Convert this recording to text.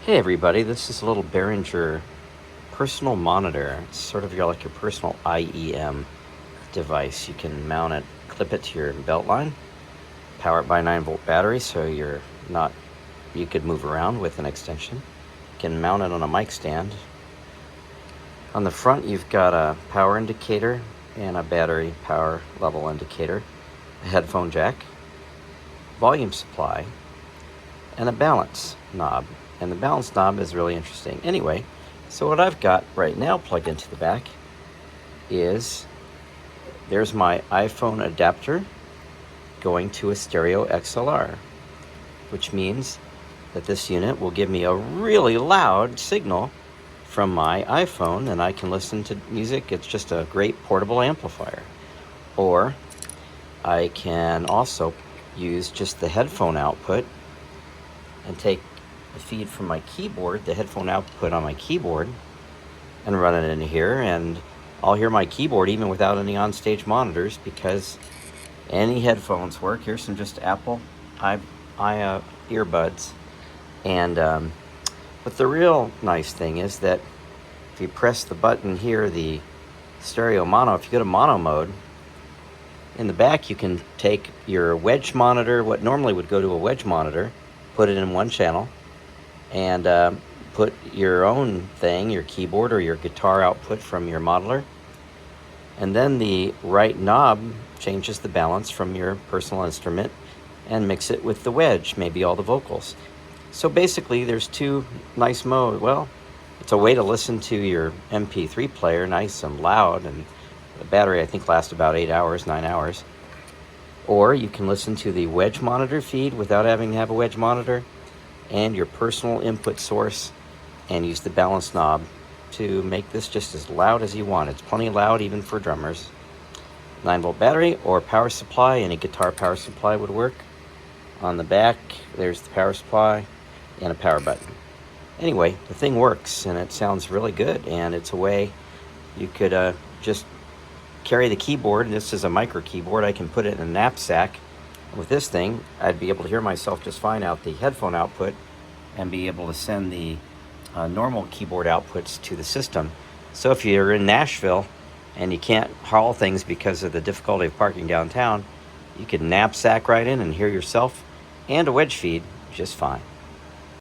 Hey everybody, this is a little Behringer personal monitor. It's sort of like your personal IEM device. You can mount it, clip it to your belt line, power it by 9-volt battery so you could move around with an extension. You can mount it on a mic stand. On the front you've got a power indicator and a battery power level indicator, a headphone jack, volume supply, and a balance knob. And the balance knob is really interesting. Anyway, so what I've got right now plugged into the back is, there's my iPhone adapter going to a stereo XLR, which means that this unit will give me a really loud signal from my iPhone and I can listen to music. It's just a great portable amplifier. Or I can also use just the headphone output and take the feed from my keyboard, the headphone output on my keyboard, and run it in here, and I'll hear my keyboard even without any on-stage monitors because any headphones work. Here's some just Apple earbuds. And but the real nice thing is that if you press the button here, the stereo mono, if you go to mono mode, in the back you can take your wedge monitor, what normally would go to a wedge monitor, put it in one channel, and put your own thing, your keyboard or your guitar output from your modeler. And then the right knob changes the balance from your personal instrument and mix it with the wedge, maybe all the vocals. So basically there's two nice modes. Well, it's a way to listen to your MP3 player nice and loud, and the battery I think lasts about 8 hours, 9 hours. Or you can listen to the wedge monitor feed without having to have a wedge monitor and your personal input source, and use the balance knob to make this just as loud as you want. It's plenty loud even for drummers. 9-volt battery or power supply, any guitar power supply would work. On the back there's the power supply and a power button. Anyway, the thing works and it sounds really good, and it's a way you could just carry the keyboard. This is a micro keyboard. I can put it in a knapsack. With this thing, I'd be able to hear myself just fine out the headphone output and be able to send the normal keyboard outputs to the system. So if you're in Nashville and you can't haul things because of the difficulty of parking downtown, you can knapsack right in and hear yourself and a wedge feed just fine.